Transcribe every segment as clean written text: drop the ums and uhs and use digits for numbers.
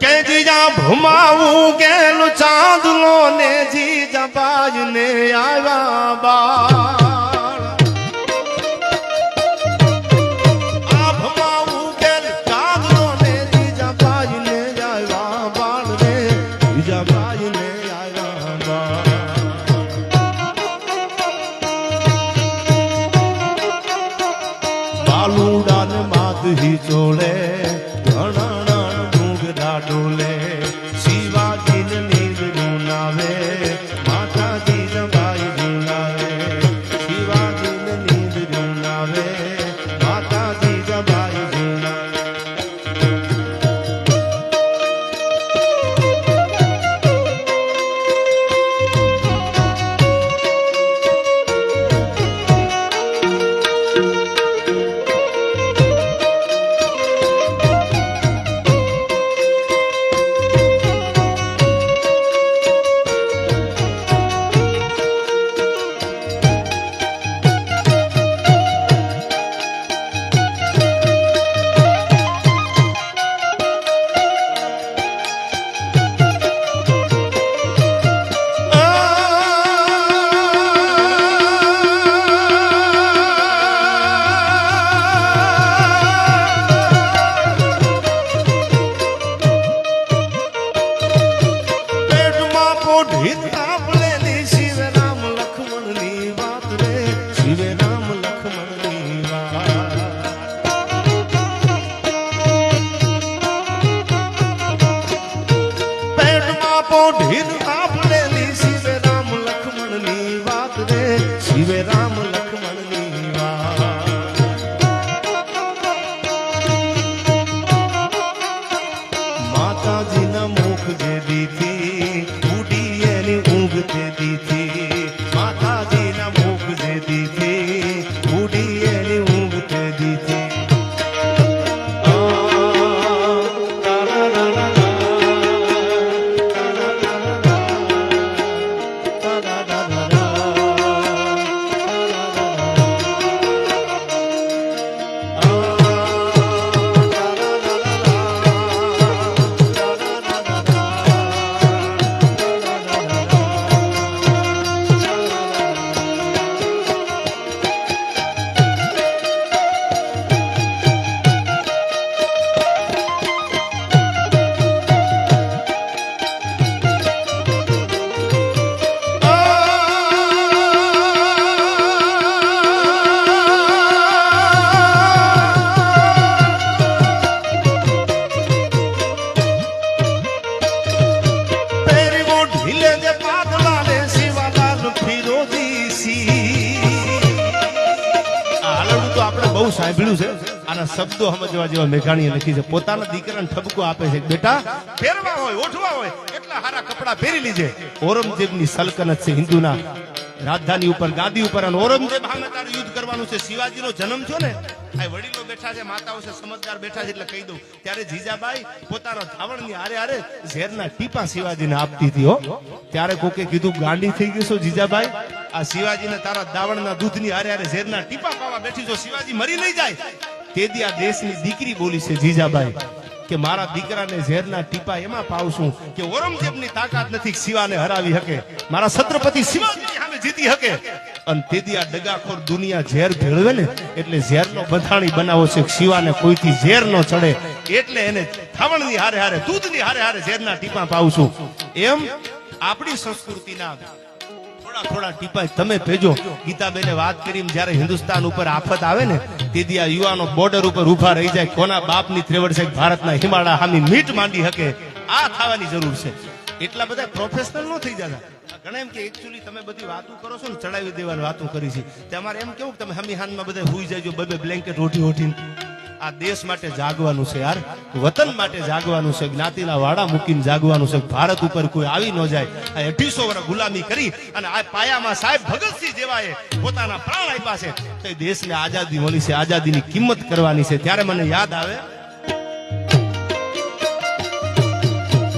કે જીજા ભમાવું ગેલું ચાંદલો ને જીજા બાજ ને આવ્યા બાળ આ ભમાવું ગેલું ચાંદલો ને જીજા બાજ ને આવ્યા બાળ રે જીજા બાજ ને આવ્યા બાળ બાલુડા ને માધુરી ચોળે ડોલે શિવાજી ને નીર ગુનાવે માતાજી જબાઈ ગુનાવે શિવાજી ને નીર ગુનાવે માતાજી જબાઈ ગુનાવે સાંભળ્યું છે આના શબ્દો સમજવા જેવા મેઘાણીએ લખી છે પોતાના દીકરાને ઠપકો આપે છે બેટા ફેરવા હોય ઓઠવા હોય એટલા સારા કપડા પહેરી લીજે ઔરંગઝેબની સલ્તનત છે હિન્દુના રાજધાની ઉપર ગાદી ઉપર અને ઔરંગઝેબ સામે તારે યુદ્ધ કરવાનું છે શિવાજીનો જન્મ થયો ને આ વડીલો બેઠા છે માતાઓ છે સમજદાર બેઠા છે એટલે કહી દઉં ત્યારે જીજાબાઈ પોતાના ધાવણની હારે હારે ઝેરના ટીપા શિવાજીને આપતી હતી હો ત્યારે કોકે કીધું ગાંડી થઈ ગઈ છો જીજાબાઈ આ શિવાજીને તારા દાવણના દૂધની હારે હારે ઝેરના ટીપા પાવા બેઠી છો શિવાજી મરી નહીં જાય તેથી આ દેશની દીકરી બોલી છે જીજાબાઈ કે મારા દીકરાને ઝેરના ટીપા એમાં પાવશું કે ઔરંગઝેબની તાકાત નથી શિવાને હરાવી શકે મારા છત્રપતિ શિવાજીની સામે જીતી શકે અને તેથી આ ડગાખોર દુનિયા ઝેર ભેળવે ને એટલે ઝેરનો બંધાણી બનાવો છે શિવાને કોઈથી ઝેર ન ચડે એટલે એને થાવણની હારે હારે દૂધની હારે હારે ઝેરના ટીપા પાવશું એમ આપણી સંસ્કૃતિના થોડા ટીપા તમે ભેજો ગીતાબેને વાત કરી જયારે હિન્દુસ્તાન ઉપર આફત આવે ને તેથી આ યુવાનો બોર્ડર ઉપર ઉભા રહી જાય કોના બાપની ત્રેવડ છે ભારતના હિમાલય હામી મીટ માંડી શકે આ થવાની જરૂર છે એટલા બધા પ્રોફેશનલ ન થઈ જતા ઘણા એમ કે એકચ્યુઅલી તમે બધી વાતો કરો છો ને ચડાવી દેવાની વાતો કરી છે તમારે એમ કેવું તમે હમી હાનમાં બધા હુઈ જાયજો બે બ્લેન્કેટ ઓઢીને આ દેશ માટે જાગવાનું છે યાર વતન માટે જાગવાનું છે જ્ઞાતિના વાડા મૂકીને જાગવાનું છે ભારત ઉપર કોઈ આવી ન જાય આ 2800 વર્ષ ગુલામી કરી અને આ પાયામાં સાહેબ ભગતસિંહ જેવાએ પોતાના પ્રાણ આપ્યા છે તો દેશને આઝાદી મળી છે આઝાદીની કિંમત કરવાની છે ત્યારે મને યાદ આવે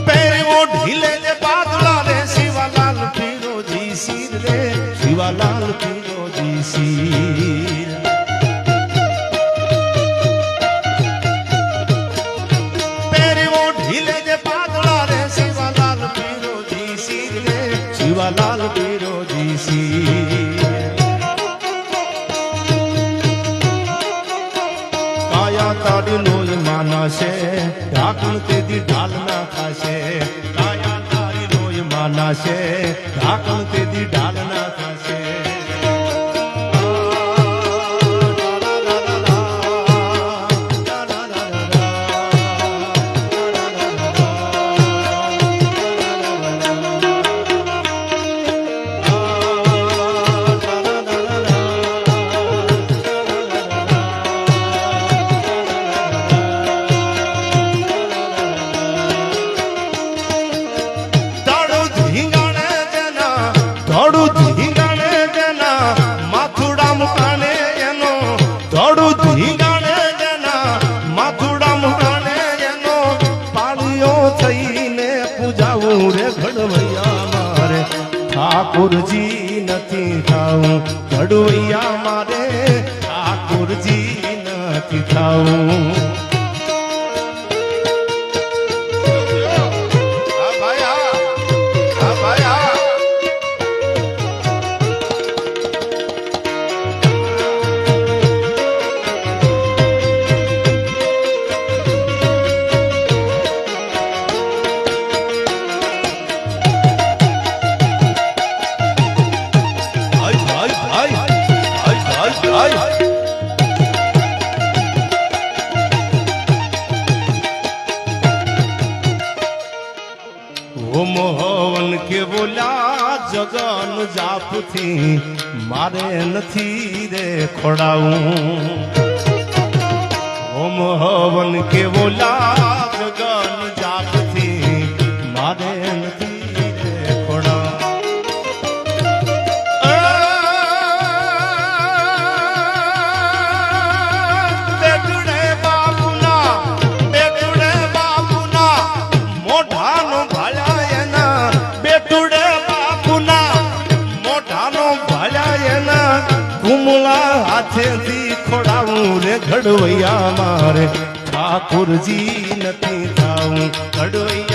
પેરવો ઢીલે ને બાદલા રે શિવાલાલ પીરોજી શીર રે શિવાલાલ પીરોજી શીર ઢીલે જે માના છે ઢાકણ તેથી ઢાલ ના ખાશે કાયા તારી લોય માના છે ઢાકણ તેથી ઢાલ ના ખાશે ઠાકોરજી નથી થાવું ઘડવૈયા મારે ઠાકોરજી નથી થાવું મોહન કે બોલ્યા જગન જાપથી મારે નથી રે ખોડાવું ઓમ હવન કે બોલ્યા જગન જાપથી મારે નથી રે ખોડાવું બેટુડે બાપુના મોઢાનો હાથેથી ખોડાવું રે ઘડવૈયા મારે ઠાકોરજી નથી થાવું ઘડવૈયા